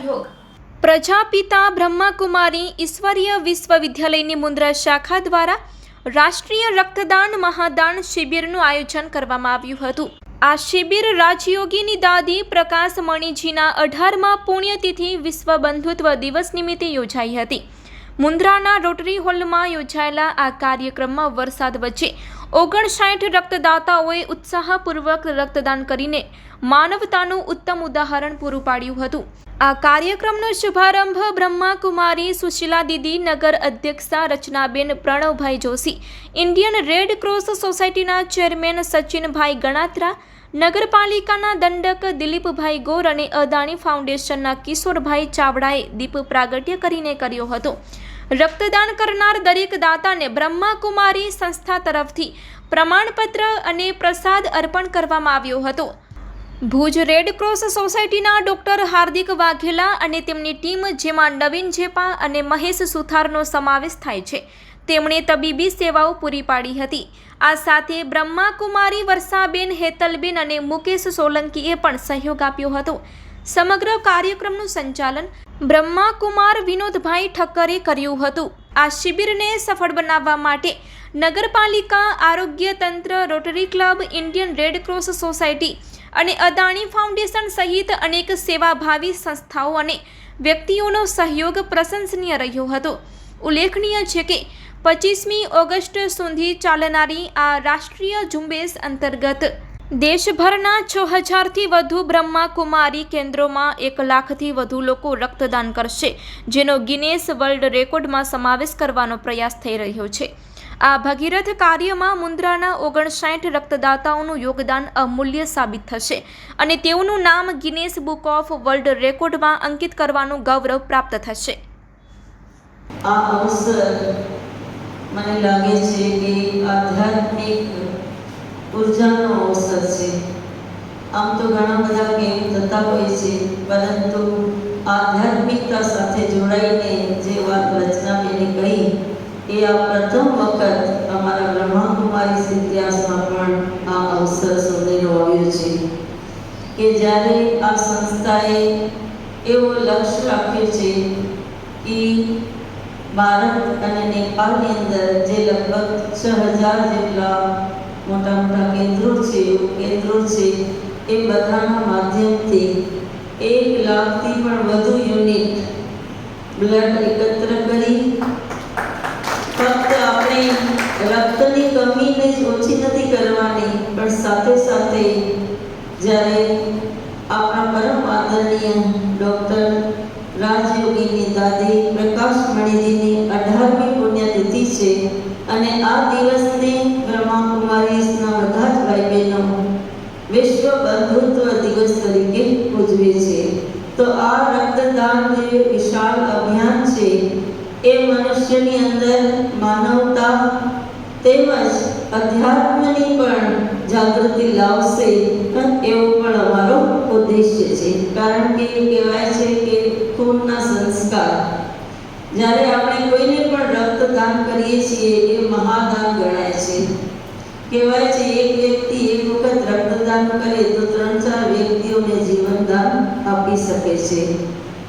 સહયોગ। પ્રજાપિતા બ્રહ્માકુમારી ઈશ્વરીય વિશ્વવિદ્યાલયની મુન્દ્રા શાખા દ્વારા રાષ્ટ્રીય રક્તદાન મહાદાન શિબિરનું આયોજન કરવામાં આવ્યું હતું। આ શિબિર રાજયોગીની દાદી પ્રકાશ મણીજીના 18મા પુણ્યતિથિ વિશ્વ બંધુત્વ દિવસ નિમિત્તે યોજાઈ હતી। મુન્દ્રાના રોટરી હોલમાં યોજાયેલા આ કાર્યક્રમમાં વરસાદ વચ્ચે 59 રક્તદાતાઓએ ઉત્સાહપૂર્વક રક્તદાન કરીને માનવતાનું ઉત્તમ ઉદાહરણ પૂરું પાડ્યું હતું। આ કાર્યક્રમનો શુભારંભ બ્રહ્માકુમારી સુશીલા દીદી, નગર અધ્યક્ષા રચનાબેન Pranavbhai Joshi, Indian red cross સોસાયટીના ચેરમેન સચિનભાઈ ગણાત્રા, નગરપાલિકાના દંડક દિલીપભાઈ ગોર અને અદાણી ફાઉન્ડેશનના કિશોરભાઈ ચાવડાએ દીપ પ્રાગટ્ય કરીને કર્યો હતો। રક્તદાન કરનાર દરેક દાતાને બ્રહ્માકુમારી સંસ્થા તરફથી પ્રમાણપત્ર અને પ્રસાદ અર્પણ કરવામાં આવ્યો હતો। ભુજ રેડ ક્રોસ સોસાયટીના ડોક્ટર હાર્દિક વાઘેલા અને તેમની ટીમ, જેમાં નવીન જેપા અને મહેશ સુથારનો સમાવેશ થાય છે, તેમણે તબીબી સેવાઓ પૂરી પાડી હતી। આ સાથે બ્રહ્માકુમારી વર્ષાબેન, હેતલબેન અને મુકેશ સોલંકીએ પણ સહયોગ આપ્યો હતો। સમગ્ર કાર્યક્રમનું સંચાલન બ્રહ્માકુમાર વિનોદભાઈ ઠક્કરે કર્યું હતું। આ શિબિરને સફળ બનાવવા માટે નગરપાલિકા, આરોગ્ય તંત્ર, rotary club, Indian red cross society અને અદાણી ફાઉન્ડેશન સહિત અનેક સેવાભાવી સંસ્થાઓ અને વ્યક્તિઓનો સહયોગ પ્રશંસનીય રહ્યો હતો। ઉલ્લેખનીય છે કે 25મી ઓગસ્ટ સુધી ચાલનારી આ રાષ્ટ્રીય ઝુંબેશ અંતર્ગત દેશભરના 6000થી વધુ બ્રહ્માકુમારી કેન્દ્રોમાં 1 લાખથી વધુ લોકો રક્તદાન કરશે, જેનો ગિનેસ વર્લ્ડ રેકોર્ડમાં સમાવેશ કરવાનો પ્રયાસ થઈ રહ્યો છે। આ ભગીરથ કાર્યમાં મુન્દ્રાના 59 રક્તદાતાઓનું યોગદાન અમૂલ્ય સાબિત થશે અને તેઓનું નામ ગિનેસ બુક ઓફ વર્લ્ડ રેકોર્ડમાં અંકિત કરવાનું ગૌરવ પ્રાપ્ત થશે। આ અવસર મને લાગે છે કે આધ્યાત્મિક ઉર્જાનો અવસર છે। આમ તો ઘણા બધા કેમ્પ થતા હોય છે, પરંતુ આધ્યાત્મિકતા સાથે જોડાઈને જે વાત રચનાબેને કહી એ આ પ્રથમ વખત અમારા બ્રહ્માકુમારી ઇતિહાસમાં પણ આ અવસર શોધેલો આવ્યો છે કે જ્યારે આ સંસ્થાએ એવો લક્ષ્ય રાખ્યો છે કે ભારત અને નેપાળની અંદર જે લગભગ 6000 જેટલા મોટા મોટા કેન્દ્રો છે એ બધાના માધ્યમથી 1 લાખથી પણ વધુ યુનિટ બ્લડ એકત્ર કરી ફક્ત આપણે રક્તની કમીને જ ઓછી નથી કરવાની, પણ સાથે સાથે જ્યારે આપણા પરમ આદરણીય ડૉક્ટર રાજયોગીની દાદી પ્રકાશ મણીજીની 18મી પુણ્યતિથિ છે અને આ દિવસને બ્રહ્માકુમારીના બધા જ ભાઈ બહેનો વિશ્વ બંધુત્વ દિવસ તરીકે ઉજવે છે। તો આ રક્તદાન જે વિશાળ અભિયાન છે એ મનુષ્યની અંદર માનવતા તેમજ અધ્યાત્મની પણ જાગૃતિ લાવશે, એવો પણ અમારો ઉદ્દેશ્ય છે। કારણ કે કહેવાય છે કે ખૂનના સંસ્કાર, જ્યારે આપણે કોઈને પણ રક્તદાન કરીએ છીએ એ મહાદાન ગણાય છે। કહેવાય છે એક વ્યક્તિ એક વખત રક્તદાન કરે તો 3-4 વ્યક્તિઓને જીવનદાન આપી શકે છે।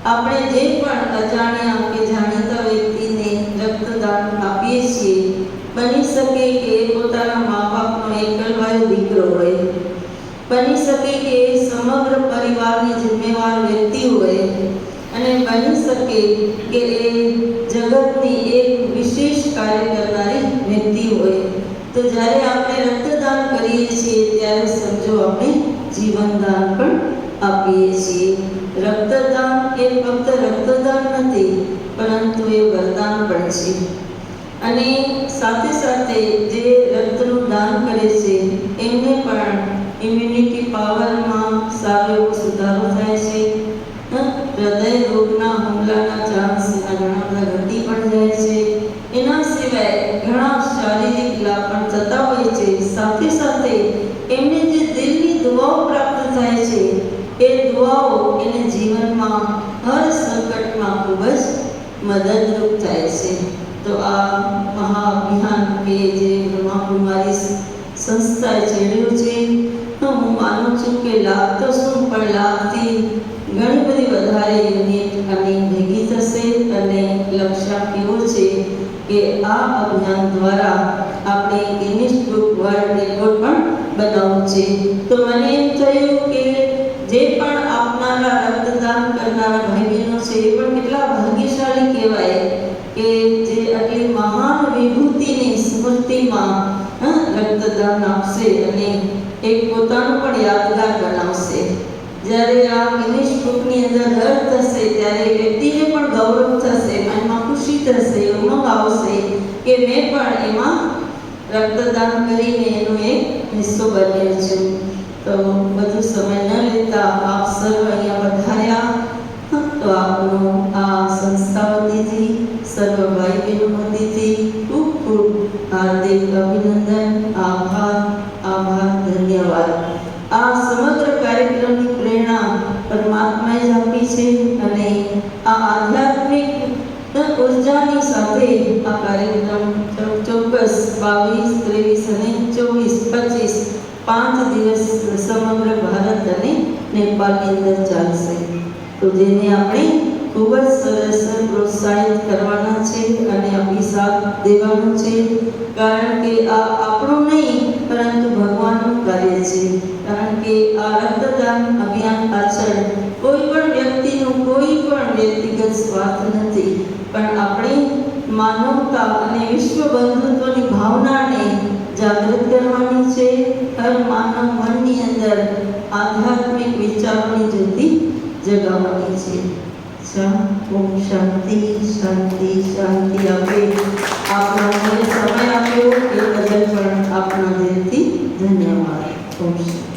આપણે જે પણ અજાણ્યા કે જાણીતા વ્યક્તિને રક્તદાન આપીએ છીએ, બની શકે કે એ પોતાના મા બાપનો એકલવાયો દીકરો હોય, બની શકે કે એ સમગ્ર પરિવારની જિમ્મેવાર વ્યક્તિ હોય, અને બની શકે કે એ જગતની એક વિશેષ કાર્ય કરનારી વ્યક્તિ હોય। તો જ્યારે આપણે રક્તદાન કરીએ છીએ ત્યારે સમજો આપણે જીવનદાન પણ આપીએ છીએ। રક્તદાન એ ફક્ત રક્તદાન નથી, પરંતુ એ વરદાન પણ છે। અને સાથે સાથે જે રક્તનું દાન કરે છે એમને પણ ઇમ્યુનિટી પાવરમાં સારો એવો સુધારો થાય છે। હૃદય રોગના હુમલાના ચાન્સ ઘણા બધા ઘટી પણ જાય છે। એના સિવાય ઘણા શારીરિક લાભ પણ થતા હોય છે। સાથે સાથે એમને જે દિલની દુઆઓ પ્રાપ્ત થાય છે એ દુઆઓ એને જીવનમાં હર સંકટમાં ખૂબ જ મદદરૂપ થાય છે। તો આ મહાઅભિયાન કે જે બ્રહ્માકુમારી સંસ્થાએ છેડ્યું છે, તો હું માનું છું કે લાભ તો શું, પણ લાભથી ઘણી બધી વધારે યુનિટ આની ભેગી થશે અને લક્ષ્યાંક એવો છે કે આ અભિયાન દ્વારા આપણે ગિનિસ બુક વર્લ્ડ રેકોર્ડ પણ બનાવવું છે. તો મને એમ થયું કે જે પણ આપનારા રક્તદાન કરનારા ભાઈ બહેનો છે એ પણ કેટલા ભાગ્યશાળી કહેવાય કે જે આટલી મહાન વિભૂતિની સ્મૃતિમાં રક્તદાન આપશે અને એક પોતાનું પણ યાદગાર બનાવશે. જ્યારે આ ગિનિસ બુકની અંદર દર્જ થશે ત્યારે વ્યક્તિને પણ ગૌરવ થશે, મનમાં ખુશી થશે, ઉમંગ આવશે કે મેં પણ એમાં રક્તદાન કરીને એનો એક હિસ્સો બન્યો છું. તો બધું સમય ન લેતા આપ સર્વ અહીંયા પધાર્યા તો આપનું આ સંસ્થા વતીથી સર્વ ભાઈ બહેનો વતીથી ખૂબ ખૂબ હાર્દિક અભિનંદન, આભાર, ધન્યવાદ. આ સમગ્ર કાર્યક્રમની પ્રેરણા પરમાત્માએ જ આપી છે અને આ આધ્યાત્મિક ઉર્જાની સાથે આ કાર્યક્રમ ચોક્કસ 22, 23 અને 24, 25 5 દિવસ સમગ્ર ભારત અને નેપાળની અંદર ચાલશે. તો જેને આપણે ખૂબ જ સરસ પ્રોત્સાહિત કરવાના છે અને આપણી સાથ દેવાનો છે, કારણ કે આ આપણું નહીં પરંતુ ભગવાનનું કાર્ય છે. કારણ કે આ રક્તદાન અભિયાન પાછળ કોઈ પણ વ્યક્તિનું કોઈ પણ વ્યક્તિગત સ્વાર્થ નથી, પણ આપણે માનવતા અને વિશ્વ બંધુત્વની ભાવનાને જાગૃત કરવાની છે. હર માનવ મનની અંદર આધ્યાત્મિક વિચારોની જ્યોતિ જગાવવાની છે. ઓમ શાંતિ શાંતિ શાંતિ. આપે આપનો સમય આપ્યો એ બદલ પણ આપના દિલથી ધન્યવાદ. ઓમ શાંતિ.